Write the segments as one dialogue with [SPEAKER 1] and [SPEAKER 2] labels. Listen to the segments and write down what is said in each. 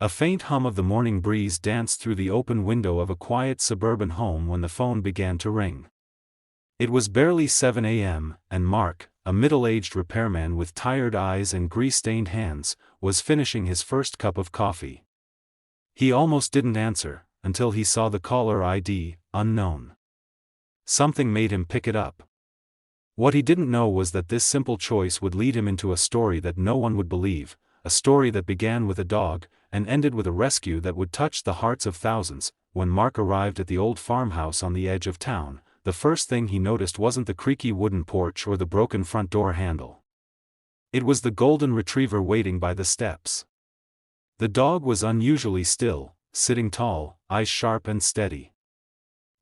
[SPEAKER 1] A faint hum of the morning breeze danced through the open window of a quiet suburban home when the phone began to ring. It was barely 7 a.m., and Mark, a middle-aged repairman with tired eyes and grease-stained hands, was finishing his first cup of coffee. He almost didn't answer, until he saw the caller ID, unknown. Something made him pick it up. What he didn't know was that this simple choice would lead him into a story that no one would believe, a story that began with a dog, and ended with a rescue that would touch the hearts of thousands. When Mark arrived at the old farmhouse on the edge of town, the first thing he noticed wasn't the creaky wooden porch or the broken front door handle. It was the golden retriever waiting by the steps. The dog was unusually still, sitting tall, eyes sharp and steady.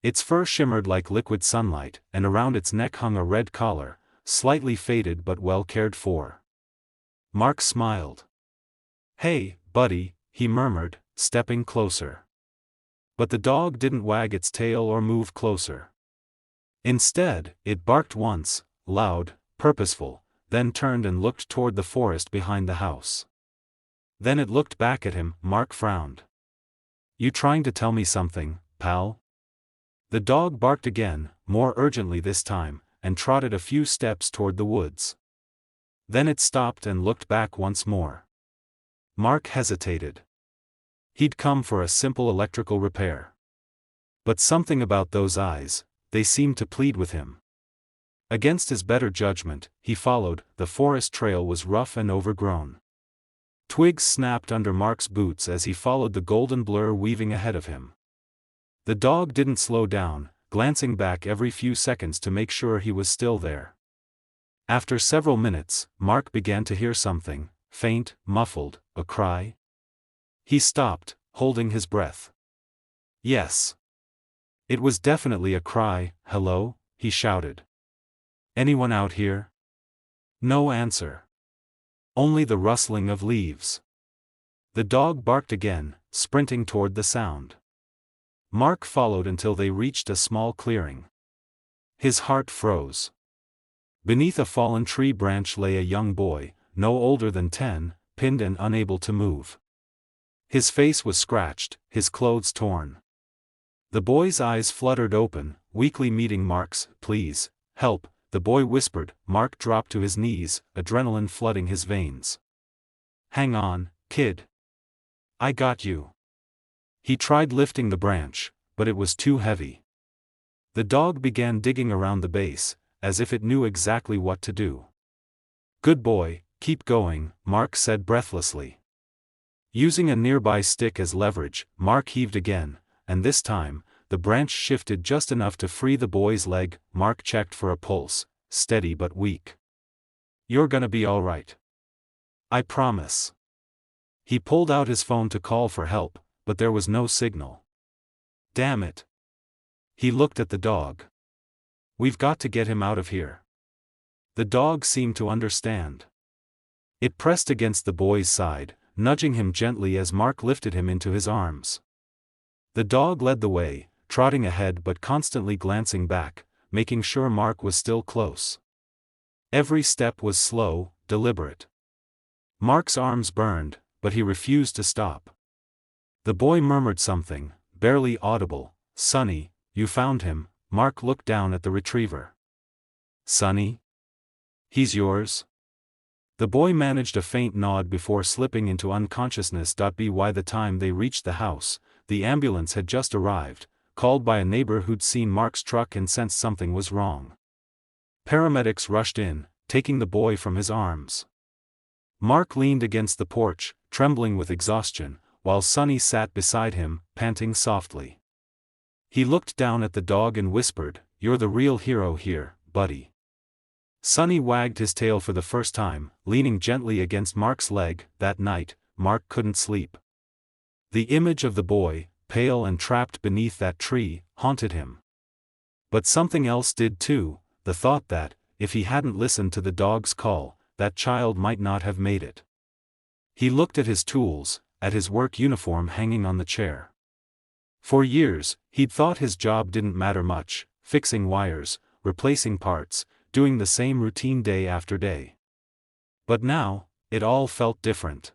[SPEAKER 1] Its fur shimmered like liquid sunlight, and around its neck hung a red collar, slightly faded but well cared for. Mark smiled. "Hey, buddy," he murmured, stepping closer. But the dog didn't wag its tail or move closer. Instead, it barked once, loud, purposeful, then turned and looked toward the forest behind the house. Then it looked back at him. Mark frowned. "You trying to tell me something, pal?" The dog barked again, more urgently this time, and trotted a few steps toward the woods. Then it stopped and looked back once more. Mark hesitated. He'd come for a simple electrical repair. But something about those eyes, they seemed to plead with him. Against his better judgment, he followed. The forest trail was rough and overgrown. Twigs snapped under Mark's boots as he followed the golden blur weaving ahead of him. The dog didn't slow down, glancing back every few seconds to make sure he was still there. After several minutes, Mark began to hear something, faint, muffled, a cry. He stopped, holding his breath. Yes. It was definitely a cry. "Hello?" he shouted. "Anyone out here?" No answer. Only the rustling of leaves. The dog barked again, sprinting toward the sound. Mark followed until they reached a small clearing. His heart froze. Beneath a fallen tree branch lay a young boy, no older than 10, pinned and unable to move. His face was scratched, his clothes torn. The boy's eyes fluttered open, weakly meeting Mark's. "Please, help," the boy whispered. Mark dropped to his knees, adrenaline flooding his veins. "Hang on, kid. I got you." He tried lifting the branch, but it was too heavy. The dog began digging around the base, as if it knew exactly what to do. "Good boy, keep going," Mark said breathlessly. Using a nearby stick as leverage, Mark heaved again, and this time, the branch shifted just enough to free the boy's leg. Mark checked for a pulse, steady but weak. "You're gonna be all right. I promise." He pulled out his phone to call for help, but there was no signal. "Damn it." He looked at the dog. "We've got to get him out of here." The dog seemed to understand. It pressed against the boy's side, nudging him gently as Mark lifted him into his arms. The dog led the way, trotting ahead but constantly glancing back, making sure Mark was still close. Every step was slow, deliberate. Mark's arms burned, but he refused to stop. The boy murmured something, barely audible. "Sonny, you found him." Mark looked down at the retriever. "Sonny? He's yours?" The boy managed a faint nod before slipping into unconsciousness. By the time they reached the house, the ambulance had just arrived, called by a neighbor who'd seen Mark's truck and sensed something was wrong. Paramedics rushed in, taking the boy from his arms. Mark leaned against the porch, trembling with exhaustion, while Sonny sat beside him, panting softly. He looked down at the dog and whispered, "You're the real hero here, buddy." Sonny wagged his tail for the first time, leaning gently against Mark's leg. That night, Mark couldn't sleep. The image of the boy, pale and trapped beneath that tree, haunted him. But something else did too, the thought that, if he hadn't listened to the dog's call, that child might not have made it. He looked at his tools, at his work uniform hanging on the chair. For years, he'd thought his job didn't matter much, fixing wires, replacing parts, doing the same routine day after day. But now, it all felt different.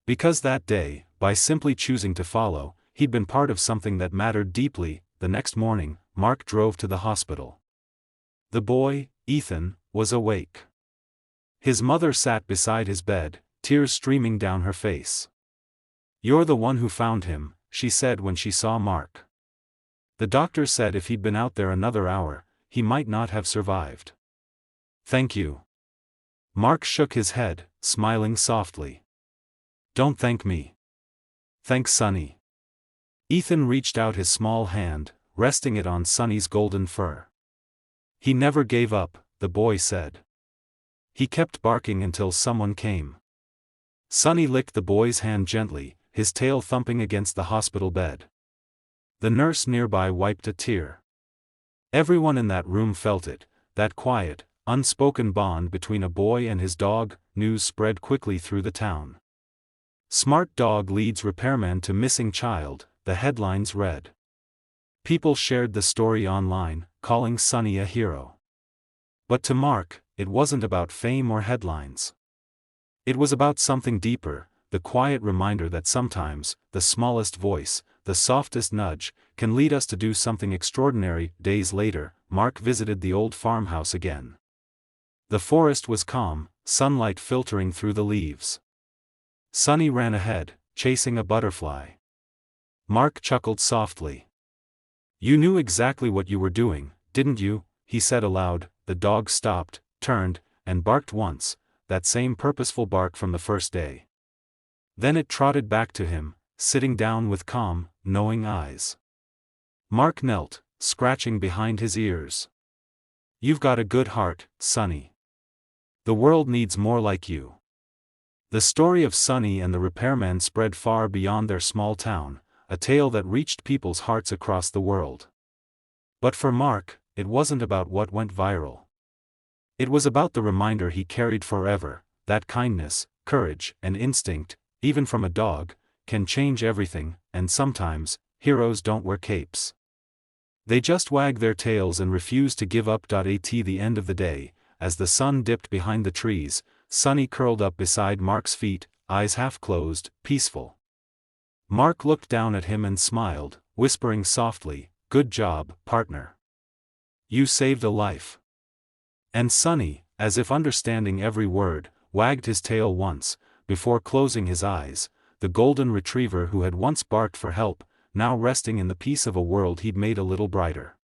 [SPEAKER 1] Because that day, by simply choosing to follow, he'd been part of something that mattered deeply. The next morning, Mark drove to the hospital. The boy, Ethan, was awake. His mother sat beside his bed, tears streaming down her face. "You're the one who found him," she said when she saw Mark. "The doctor said if he'd been out there another hour, he might not have survived." "Thank you." Mark shook his head, smiling softly. "Don't thank me. Thank Sonny." Ethan reached out his small hand, resting it on Sonny's golden fur. "He never gave up," the boy said. "He kept barking until someone came." Sonny licked the boy's hand gently, his tail thumping against the hospital bed. The nurse nearby wiped a tear. Everyone in that room felt it, that quiet, unspoken bond between a boy and his dog. News spread quickly through the town. "Smart dog leads repairman to missing child," the headlines read. People shared the story online, calling Sonny a hero. But to Mark, it wasn't about fame or headlines. It was about something deeper, the quiet reminder that sometimes, the smallest voice, the softest nudge, can lead us to do something extraordinary. Days later, Mark visited the old farmhouse again. The forest was calm, sunlight filtering through the leaves. Sonny ran ahead, chasing a butterfly. Mark chuckled softly. "You knew exactly what you were doing, didn't you?" he said aloud. The dog stopped, turned, and barked once, that same purposeful bark from the first day. Then it trotted back to him, sitting down with calm, knowing eyes. Mark knelt, scratching behind his ears. "You've got a good heart, Sonny. The world needs more like you." The story of Sonny and the repairman spread far beyond their small town, a tale that reached people's hearts across the world. But for Mark, it wasn't about what went viral. It was about the reminder he carried forever, that kindness, courage, and instinct, even from a dog, can change everything. And sometimes, heroes don't wear capes. They just wag their tails and refuse to give up. At the end of the day, as the sun dipped behind the trees, Sonny curled up beside Mark's feet, eyes half closed, peaceful. Mark looked down at him and smiled, whispering softly, "Good job, partner. You saved a life." And Sonny, as if understanding every word, wagged his tail once, before closing his eyes. The golden retriever who had once barked for help, now resting in the peace of a world he'd made a little brighter.